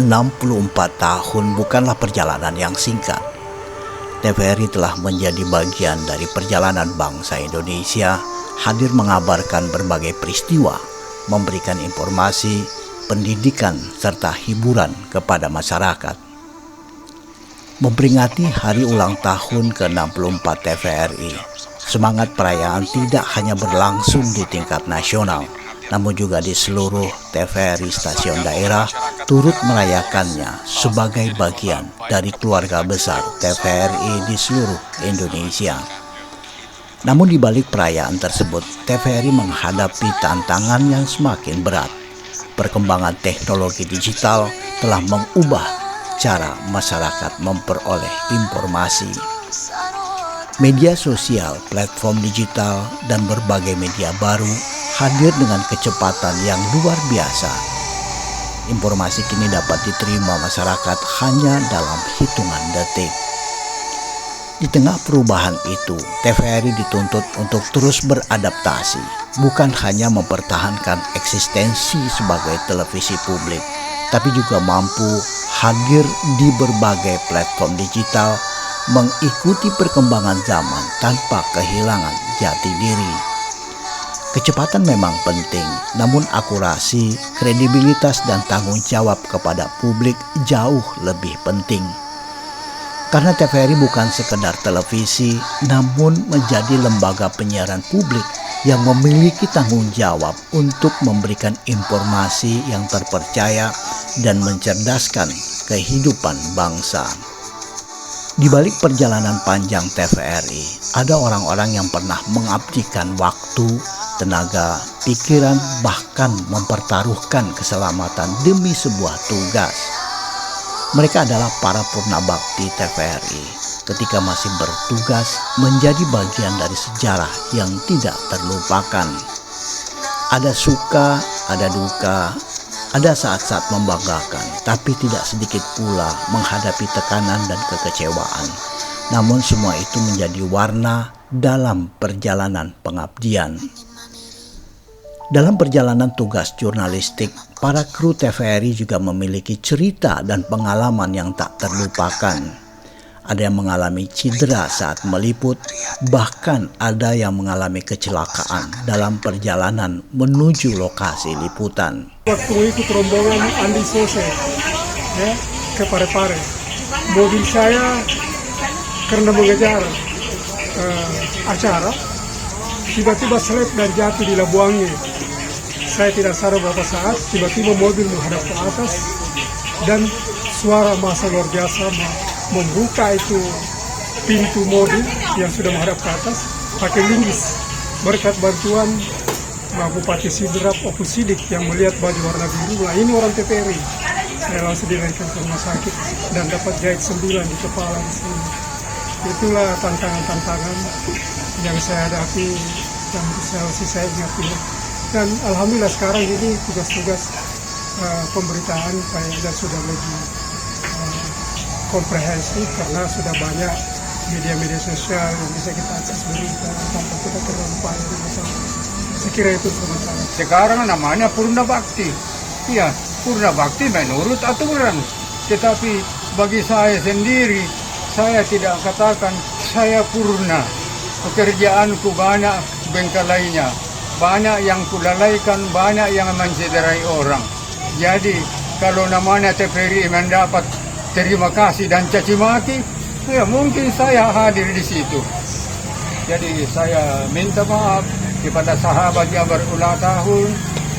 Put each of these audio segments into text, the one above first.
64 tahun bukanlah perjalanan yang singkat. TVRI telah menjadi bagian dari perjalanan bangsa Indonesia, hadir mengabarkan berbagai peristiwa, memberikan informasi, pendidikan, serta hiburan kepada masyarakat. Memperingati hari ulang tahun ke-64 TVRI, semangat perayaan tidak hanya berlangsung di tingkat nasional, namun juga di seluruh TVRI stasiun daerah turut merayakannya sebagai bagian dari keluarga besar TVRI di seluruh Indonesia. Namun di balik perayaan tersebut, TVRI menghadapi tantangan yang semakin berat. Perkembangan teknologi digital telah mengubah cara masyarakat memperoleh informasi. Media sosial, platform digital, dan berbagai media baru hadir dengan kecepatan yang luar biasa. Informasi kini dapat diterima masyarakat hanya dalam hitungan detik. Di tengah perubahan itu, TVRI dituntut untuk terus beradaptasi, bukan hanya mempertahankan eksistensi sebagai televisi publik, tapi juga mampu hadir di berbagai platform digital, mengikuti perkembangan zaman tanpa kehilangan jati diri. Kecepatan memang penting, namun akurasi, kredibilitas, dan tanggung jawab kepada publik jauh lebih penting. Karena TVRI bukan sekedar televisi, namun menjadi lembaga penyiaran publik yang memiliki tanggung jawab untuk memberikan informasi yang terpercaya dan mencerdaskan kehidupan bangsa. Di balik perjalanan panjang TVRI, ada orang-orang yang pernah mengabdikan waktu, tenaga, pikiran, bahkan mempertaruhkan keselamatan demi sebuah tugas. Mereka adalah para purnabakti TVRI ketika masih bertugas menjadi bagian dari sejarah yang tidak terlupakan. Ada suka, ada duka, ada saat-saat membanggakan, tapi tidak sedikit pula menghadapi tekanan dan kekecewaan. Namun semua itu menjadi warna dalam perjalanan pengabdian. Dalam perjalanan tugas jurnalistik, para kru TVRI juga memiliki cerita dan pengalaman yang tak terlupakan. Ada yang mengalami cedera saat meliput, bahkan ada yang mengalami kecelakaan dalam perjalanan menuju lokasi liputan. Waktu ikut rombongan Andi Sose ke Parepare, mobil saya karena mengejar acara, tiba-tiba selip dan jatuh di Labuangi. Saya tidak sadar berapa saat, tiba-tiba mobil menghadap ke atas dan suara massa luar biasa membuka itu pintu mobil yang sudah menghadap ke atas pakai linggis. Berkat bantuan Bupati Sidrap Opus Sidik yang melihat baju warna biru, nah ini orang TVRI. Saya langsung dilarikan ke rumah sakit dan dapat jahit 9 di kepala di sini. Itulah tantangan-tantangan yang saya hadapi yang saya ingat ini. Dan alhamdulillah sekarang ini tugas-tugas pemberitaan kayaknya sudah lebih komprehensif karena sudah banyak media-media sosial yang bisa kita akses berita tanpa kita terlalu payah di masalah. Saya kira itu sementara. Sekarang namanya Purna Bakti. Iya, Purna Bakti menurut aturan. Tetapi bagi saya sendiri, saya tidak katakan saya purna. Pekerjaanku banyak bengkelainya. Banyak yang kulalaikan, banyak yang mencederai orang. Jadi kalau namanya TVRI mendapat terima kasih dan caci maki, ya mungkin saya hadir di situ. Jadi saya minta maaf kepada sahabat yang berulang tahun,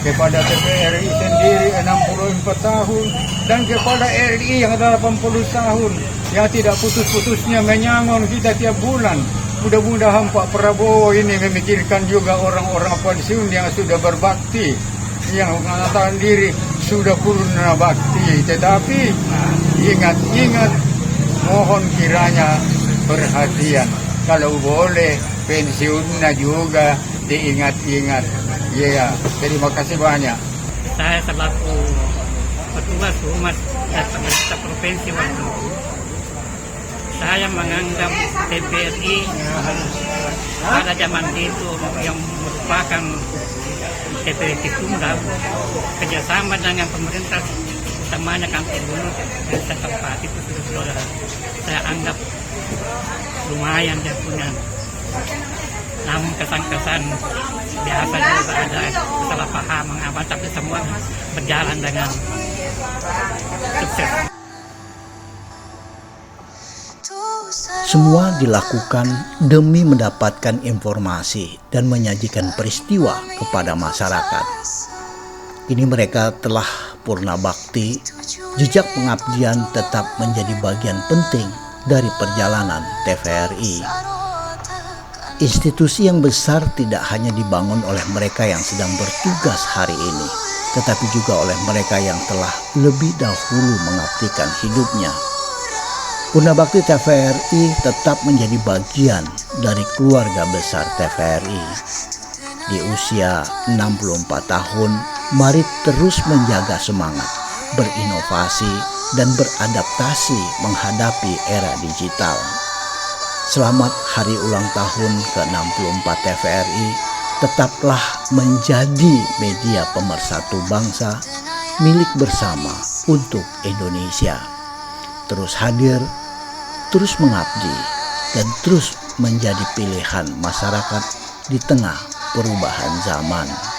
kepada TVRI sendiri 64 tahun, dan kepada RI yang 80 tahun, yang tidak putus-putusnya menyangon kita tiap bulan. Mudah-mudahan Pak Prabowo ini memikirkan juga orang-orang pensiun yang sudah berbakti, yang mengatakan diri sudah purna bakti. Tetapi ingat-ingat, mohon kiranya perhatian. Kalau boleh pensiunnya juga diingat-ingat. Ya, terima kasih banyak. Saya selaku petugas humas dan pemerintah provinsi Bandung, saya menganggap TVRI pada zaman itu yang merupakan TVRI tunggal kerjasama dengan pemerintah utamanya kampung dulu dan tempat itu sudah saya anggap lumayan dia punya. Namun kesan-kesan biasa juga ada kesalahpahaman apa, tapi semua berjalan dengan sukses. Semua dilakukan demi mendapatkan informasi dan menyajikan peristiwa kepada masyarakat. Kini mereka telah purna bakti, jejak pengabdian tetap menjadi bagian penting dari perjalanan TVRI. Institusi yang besar tidak hanya dibangun oleh mereka yang sedang bertugas hari ini, tetapi juga oleh mereka yang telah lebih dahulu mengabdikan hidupnya. Purna Bakti TVRI tetap menjadi bagian dari keluarga besar TVRI. Di usia 64 tahun, mari terus menjaga semangat, berinovasi, dan beradaptasi menghadapi era digital. Selamat hari ulang tahun ke-64 TVRI, tetaplah menjadi media pemersatu bangsa, milik bersama untuk Indonesia. Terus hadir, terus mengabdi, dan terus menjadi pilihan masyarakat di tengah perubahan zaman.